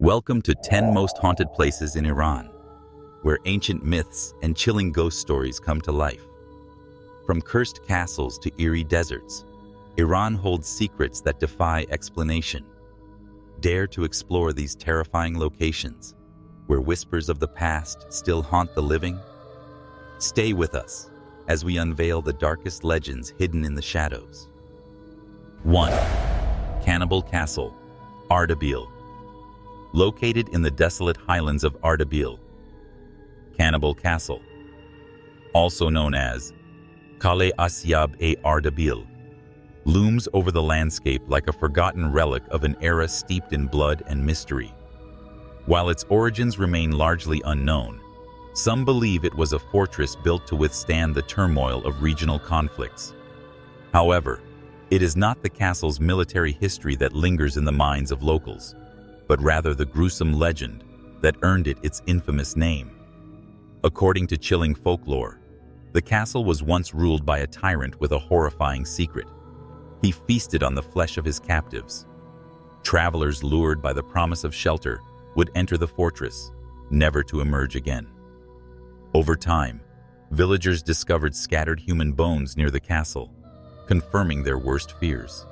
Welcome to 10 Most Haunted Places in Iran, where ancient myths and chilling ghost stories come to life. From cursed castles to eerie deserts, Iran holds secrets that defy explanation. Dare to explore these terrifying locations, where whispers of the past still haunt the living? Stay with us as we unveil the darkest legends hidden in the shadows. 1. Cannibal Castle, Ardabil. Located in the desolate highlands of Ardabil, Cannibal Castle, also known as Kale Asyab-e Ardabil, looms over the landscape like a forgotten relic of an era steeped in blood and mystery. While its origins remain largely unknown, some believe it was a fortress built to withstand the turmoil of regional conflicts. However, it is not the castle's military history that lingers in the minds of locals, but rather the gruesome legend that earned it its infamous name. According to chilling folklore, the castle was once ruled by a tyrant with a horrifying secret. He feasted on the flesh of his captives. Travelers lured by the promise of shelter would enter the fortress, never to emerge again. Over time, villagers discovered scattered human bones near the castle, confirming their worst fears.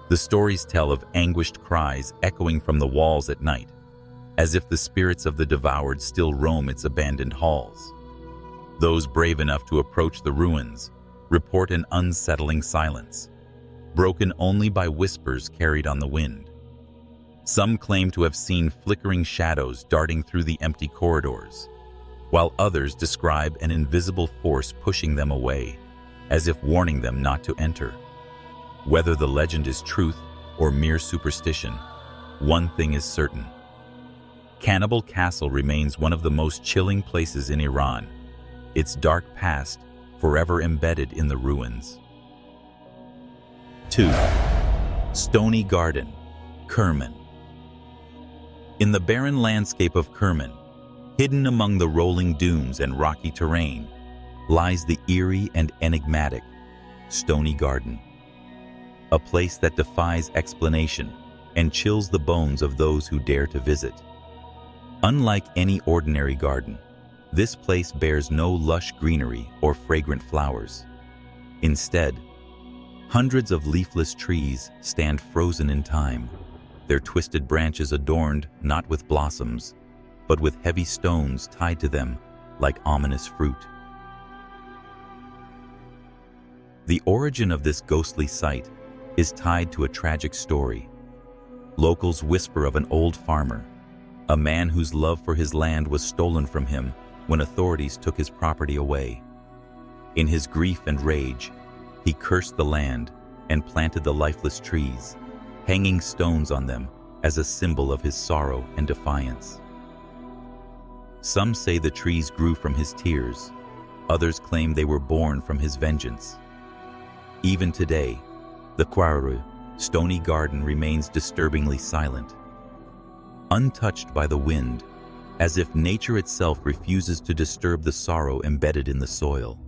The stories tell of anguished cries echoing from the walls at night, as if the spirits of the devoured still roam its abandoned halls. Those brave enough to approach the ruins report an unsettling silence, broken only by whispers carried on the wind. Some claim to have seen flickering shadows darting through the empty corridors, while others describe an invisible force pushing them away, as if warning them not to enter. Whether the legend is truth or mere superstition, one thing is certain. Cannibal Castle remains one of the most chilling places in Iran, its dark past forever embedded in the ruins. 2. Stony Garden, Kerman. In the barren landscape of Kerman, hidden among the rolling dunes and rocky terrain, lies the eerie and enigmatic Stony Garden. A place that defies explanation and chills the bones of those who dare to visit. Unlike any ordinary garden, this place bears no lush greenery or fragrant flowers. Instead, hundreds of leafless trees stand frozen in time, their twisted branches adorned not with blossoms, but with heavy stones tied to them like ominous fruit. The origin of this ghostly site is tied to a tragic story. Locals whisper of an old farmer, a man whose love for his land was stolen from him when authorities took his property away. In his grief and rage, he cursed the land and planted the lifeless trees, hanging stones on them as a symbol of his sorrow and defiance. Some say the trees grew from his tears, others claim they were born from his vengeance. Even today, the Quarru, Stony Garden remains disturbingly silent, untouched by the wind, as if nature itself refuses to disturb the sorrow embedded in the soil.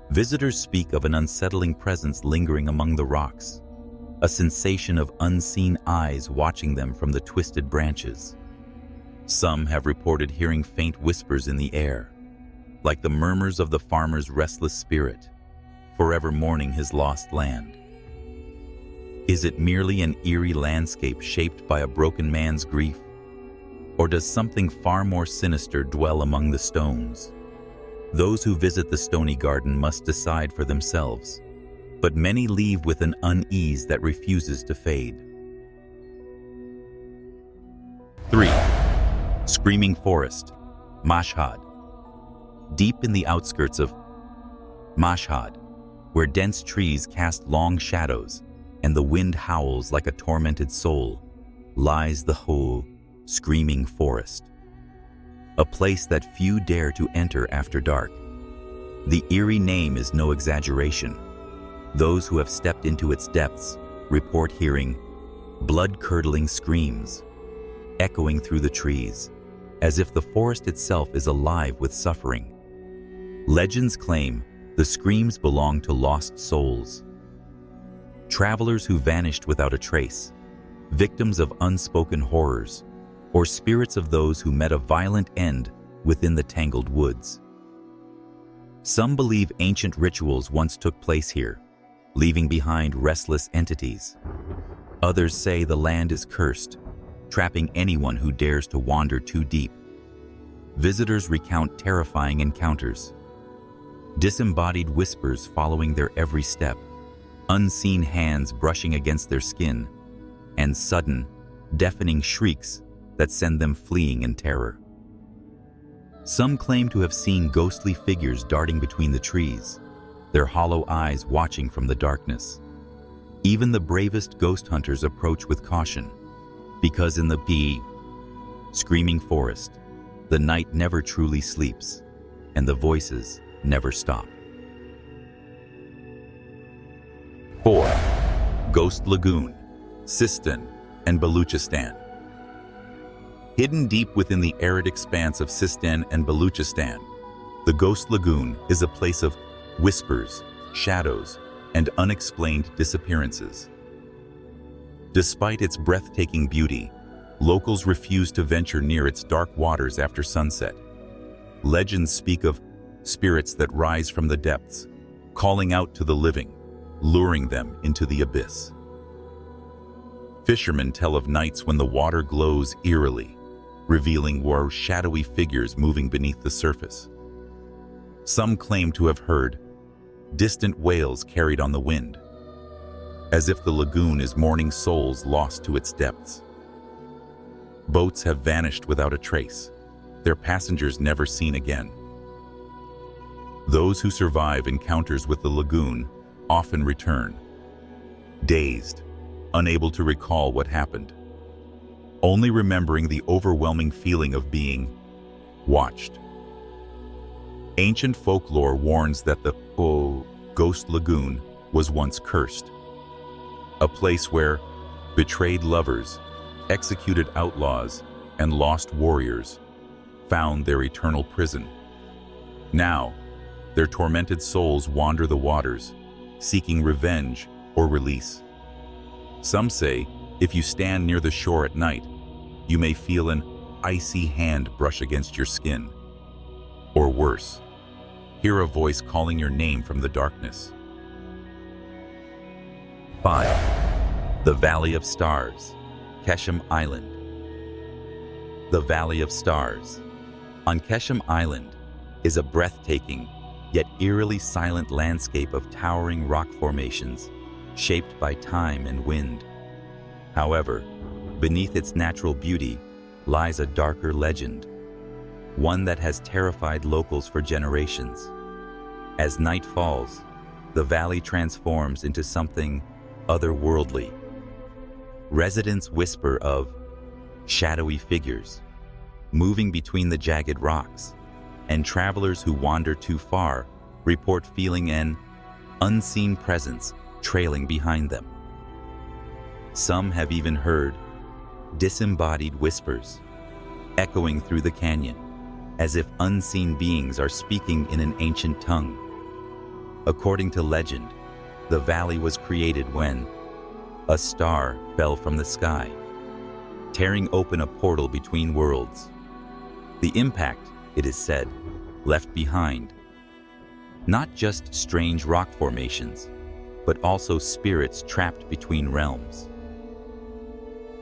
Visitors speak of an unsettling presence lingering among the rocks, a sensation of unseen eyes watching them from the twisted branches. Some have reported hearing faint whispers in the air, like the murmurs of the farmer's restless spirit, forever mourning his lost land. Is it merely an eerie landscape shaped by a broken man's grief? Or does something far more sinister dwell among the stones? Those who visit the Stony Garden must decide for themselves, but many leave with an unease that refuses to fade. 3. Screaming Forest, Mashhad. Deep in the outskirts of Mashhad, where dense trees cast long shadows and the wind howls like a tormented soul, lies the whole Screaming Forest, a place that few dare to enter after dark. The eerie name is no exaggeration. Those who have stepped into its depths report hearing blood-curdling screams echoing through the trees, as if the forest itself is alive with suffering. Legends claim the screams belong to lost souls, travelers who vanished without a trace, victims of unspoken horrors, or spirits of those who met a violent end within the tangled woods. Some believe ancient rituals once took place here, leaving behind restless entities. Others say the land is cursed, trapping anyone who dares to wander too deep. Visitors recount terrifying encounters, disembodied whispers following their every step, unseen hands brushing against their skin, and sudden, deafening shrieks that send them fleeing in terror. Some claim to have seen ghostly figures darting between the trees, their hollow eyes watching from the darkness. Even the bravest ghost hunters approach with caution, because in the screaming forest, the night never truly sleeps, and the voices never stop. 4. Ghost Lagoon, Sistan and Baluchistan. Hidden deep within the arid expanse of Sistan and Baluchistan, the Ghost Lagoon is a place of whispers, shadows, and unexplained disappearances. Despite its breathtaking beauty, locals refuse to venture near its dark waters after sunset. Legends speak of spirits that rise from the depths, calling out to the living, luring them into the abyss. Fishermen tell of nights when the water glows eerily, revealing shadowy figures moving beneath the surface. Some claim to have heard distant wails carried on the wind, as if the lagoon is mourning souls lost to its depths. Boats have vanished without a trace, their passengers never seen again. Those who survive encounters with the lagoon often return, dazed, unable to recall what happened, only remembering the overwhelming feeling of being watched. Ancient folklore warns that the Ghost Lagoon was once cursed, a place where betrayed lovers, executed outlaws, and lost warriors found their eternal prison. Now, their tormented souls wander the waters, seeking revenge or release. Some say, if you stand near the shore at night, you may feel an icy hand brush against your skin. Or worse, hear a voice calling your name from the darkness. 5. The Valley of Stars, Keshem Island. The Valley of Stars on Keshem Island is a breathtaking, yet eerily silent landscape of towering rock formations, shaped by time and wind. However, beneath its natural beauty lies a darker legend, one that has terrified locals for generations. As night falls, the valley transforms into something otherworldly. Residents whisper of shadowy figures moving between the jagged rocks, and travelers who wander too far report feeling an unseen presence trailing behind them. Some have even heard disembodied whispers echoing through the canyon, as if unseen beings are speaking in an ancient tongue. According to legend, the valley was created when a star fell from the sky, tearing open a portal between worlds. The impact, it is said, left behind not just strange rock formations, but also spirits trapped between realms.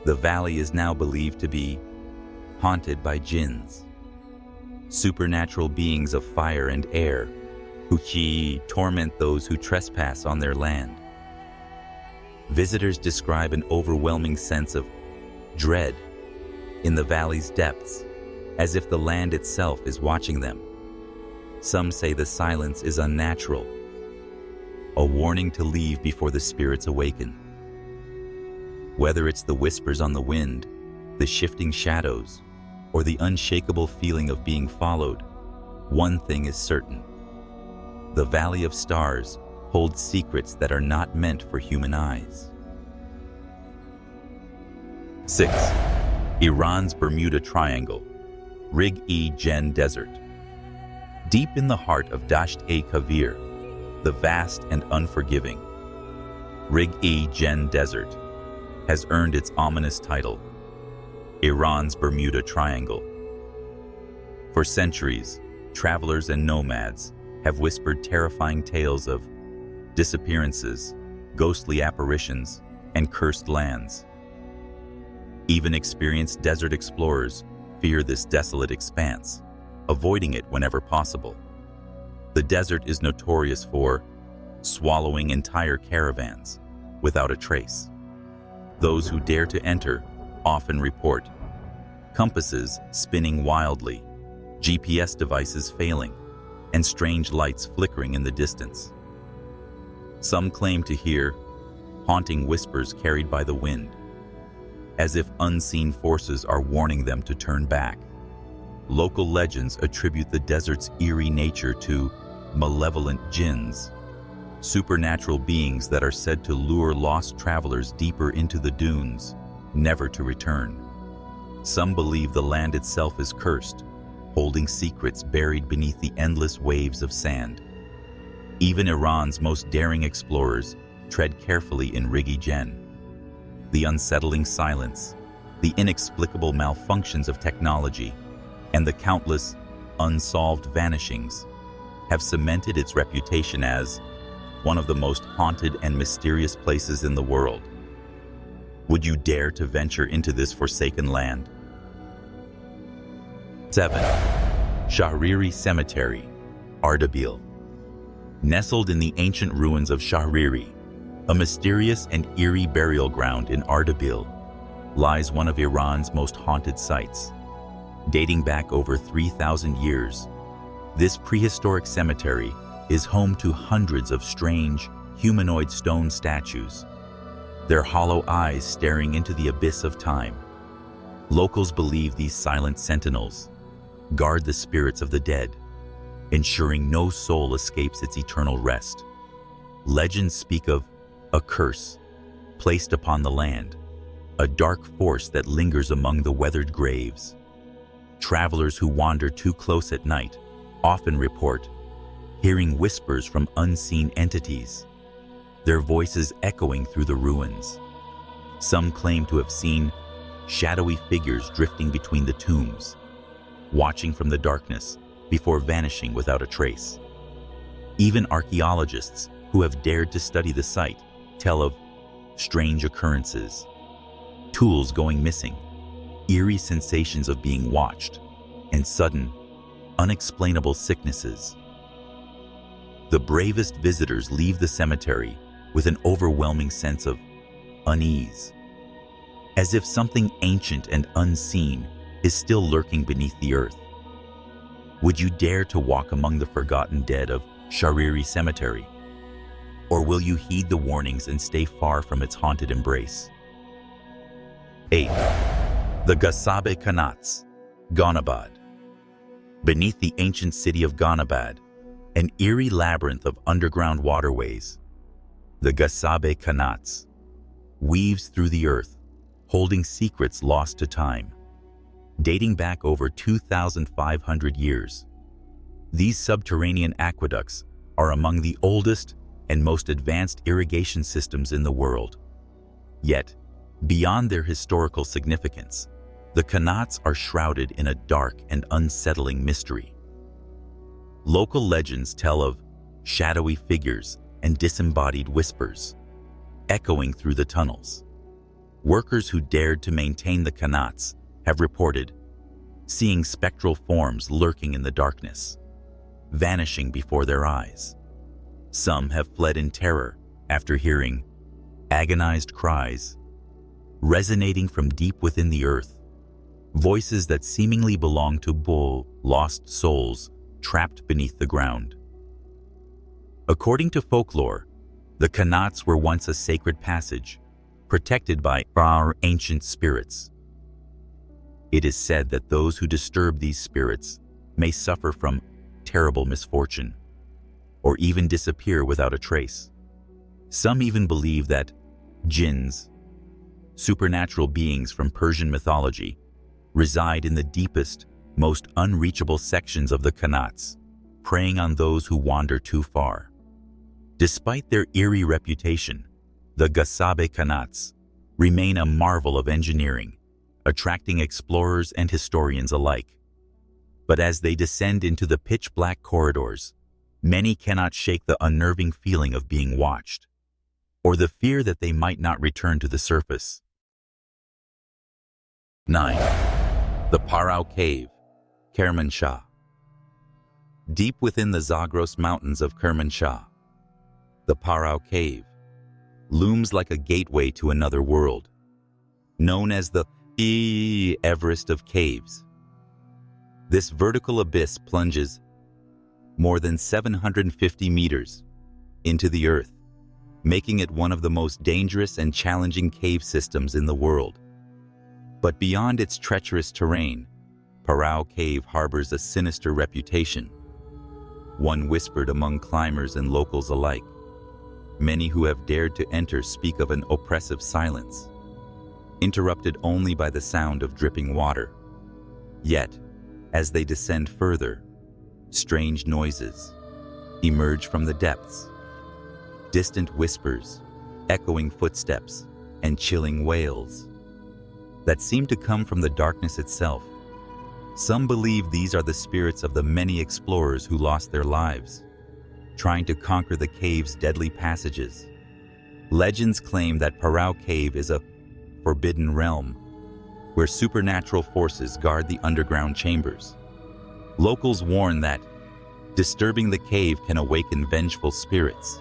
The valley is now believed to be haunted by jinns, supernatural beings of fire and air, who torment those who trespass on their land. Visitors describe an overwhelming sense of dread in the valley's depths, as if the land itself is watching them. Some say the silence is unnatural, a warning to leave before the spirits awaken. Whether it's the whispers on the wind, the shifting shadows, or the unshakable feeling of being followed, one thing is certain: the Valley of Stars holds secrets that are not meant for human eyes. 6. Iran's Bermuda Triangle, Rig-e-Jen Desert. Deep in the heart of Dasht-e-Kavir, the vast and unforgiving, Rig-e-Jen Desert has earned its ominous title, Iran's Bermuda Triangle. For centuries, travelers and nomads have whispered terrifying tales of disappearances, ghostly apparitions, and cursed lands. Even experienced desert explorers fear this desolate expanse, avoiding it whenever possible. The desert is notorious for swallowing entire caravans without a trace. Those who dare to enter often report compasses spinning wildly, GPS devices failing, and strange lights flickering in the distance. Some claim to hear haunting whispers carried by the wind, as if unseen forces are warning them to turn back. Local legends attribute the desert's eerie nature to malevolent jinns, supernatural beings that are said to lure lost travelers deeper into the dunes, never to return. Some believe the land itself is cursed, holding secrets buried beneath the endless waves of sand. Even Iran's most daring explorers tread carefully in Rigi Jen. The unsettling silence, the inexplicable malfunctions of technology, and the countless unsolved vanishings have cemented its reputation as one of the most haunted and mysterious places in the world. Would you dare to venture into this forsaken land? 7. Shahriri Cemetery, Ardabil. Nestled in the ancient ruins of Shahriri, a mysterious and eerie burial ground in Ardabil, lies one of Iran's most haunted sites. Dating back over 3,000 years, this prehistoric cemetery is home to hundreds of strange, humanoid stone statues, their hollow eyes staring into the abyss of time. Locals believe these silent sentinels guard the spirits of the dead, ensuring no soul escapes its eternal rest. Legends speak of a curse placed upon the land, a dark force that lingers among the weathered graves. Travelers who wander too close at night often report hearing whispers from unseen entities, their voices echoing through the ruins. Some claim to have seen shadowy figures drifting between the tombs, watching from the darkness before vanishing without a trace. Even archaeologists who have dared to study the site tell of strange occurrences, tools going missing, eerie sensations of being watched, and sudden, unexplainable sicknesses. The bravest visitors leave the cemetery with an overwhelming sense of unease, as if something ancient and unseen is still lurking beneath the earth. Would you dare to walk among the forgotten dead of Shahriri Cemetery? Or will you heed the warnings and stay far from its haunted embrace? 8. The Ghasabe Qanats, Ghahnabad. Beneath the ancient city of Ghahnabad, an eerie labyrinth of underground waterways, the Ghasabe Qanats weaves through the earth, holding secrets lost to time. Dating back over 2,500 years, these subterranean aqueducts are among the oldest and most advanced irrigation systems in the world. Yet, beyond their historical significance, the Qanats are shrouded in a dark and unsettling mystery. Local legends tell of shadowy figures and disembodied whispers echoing through the tunnels. Workers who dared to maintain the Qanats have reported seeing spectral forms lurking in the darkness, vanishing before their eyes. Some have fled in terror after hearing agonized cries resonating from deep within the earth, voices that seemingly belong to lost souls trapped beneath the ground. According to folklore, the Qanats were once a sacred passage, protected by our ancient spirits. It is said that those who disturb these spirits may suffer from terrible misfortune, or even disappear without a trace. Some even believe that jinns, supernatural beings from Persian mythology, reside in the deepest, most unreachable sections of the Qanats, preying on those who wander too far. Despite their eerie reputation, the Ghasabe Qanats remain a marvel of engineering, attracting explorers and historians alike. But as they descend into the pitch-black corridors, many cannot shake the unnerving feeling of being watched, or the fear that they might not return to the surface. 9. The Parao Cave, Kermanshah. Deep within the Zagros Mountains of Kermanshah, the Parao Cave looms like a gateway to another world, known as the Everest of caves. This vertical abyss plunges more than 750 meters into the earth, making it one of the most dangerous and challenging cave systems in the world. But beyond its treacherous terrain, Parao Cave harbors a sinister reputation, one whispered among climbers and locals alike. Many who have dared to enter speak of an oppressive silence, interrupted only by the sound of dripping water. Yet, as they descend further, strange noises emerge from the depths. Distant whispers, echoing footsteps, and chilling wails that seem to come from the darkness itself. Some believe these are the spirits of the many explorers who lost their lives, trying to conquer the cave's deadly passages. Legends claim that Parao Cave is a forbidden realm, where supernatural forces guard the underground chambers. Locals warn that disturbing the cave can awaken vengeful spirits,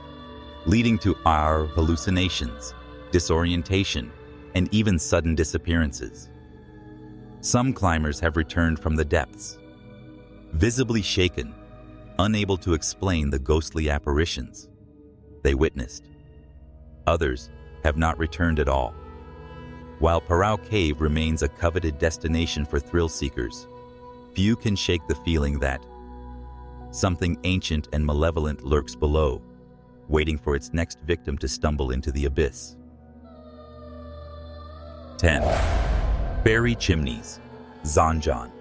leading to hallucinations, disorientation, and even sudden disappearances. Some climbers have returned from the depths, visibly shaken, unable to explain the ghostly apparitions they witnessed. Others have not returned at all. While Parao Cave remains a coveted destination for thrill seekers, few can shake the feeling that something ancient and malevolent lurks below, waiting for its next victim to stumble into the abyss. 10. Fairy Chimneys, Zanjan.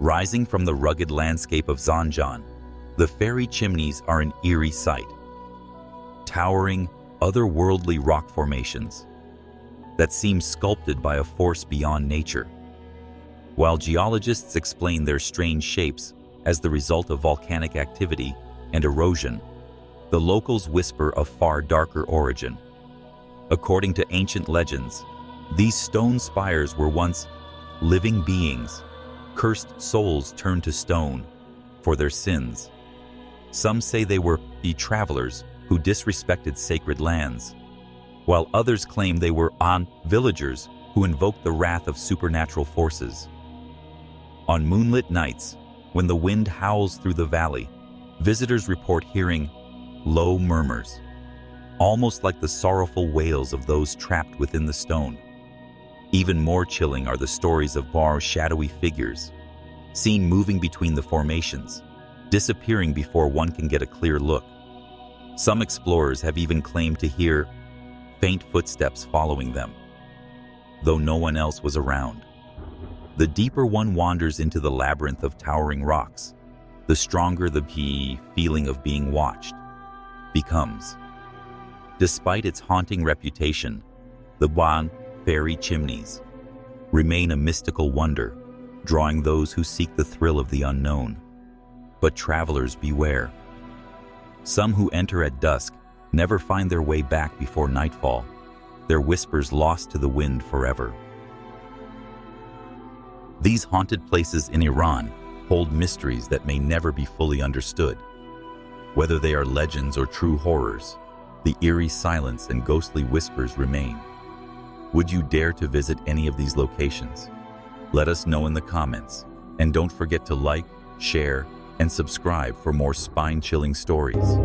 Rising from the rugged landscape of Zanjan, the fairy chimneys are an eerie sight. Towering, otherworldly rock formations that seem sculpted by a force beyond nature. While geologists explain their strange shapes as the result of volcanic activity and erosion, the locals whisper of far darker origin. According to ancient legends, these stone spires were once living beings, cursed souls turned to stone for their sins. Some say they were travelers who disrespected sacred lands, while others claim they were villagers who invoked the wrath of supernatural forces. On moonlit nights, when the wind howls through the valley, visitors report hearing low murmurs, almost like the sorrowful wails of those trapped within the stone. Even more chilling are the stories of shadowy figures, seen moving between the formations, disappearing before one can get a clear look. Some explorers have even claimed to hear faint footsteps following them, though no one else was around. The deeper one wanders into the labyrinth of towering rocks, the stronger the feeling of being watched becomes. Despite its haunting reputation, the fairy chimneys remain a mystical wonder, drawing those who seek the thrill of the unknown. But travelers beware. Some who enter at dusk never find their way back before nightfall, their whispers lost to the wind forever. These haunted places in Iran hold mysteries that may never be fully understood. Whether they are legends or true horrors, the eerie silence and ghostly whispers remain. Would you dare to visit any of these locations? Let us know in the comments, and don't forget to like, share, and subscribe for more spine-chilling stories.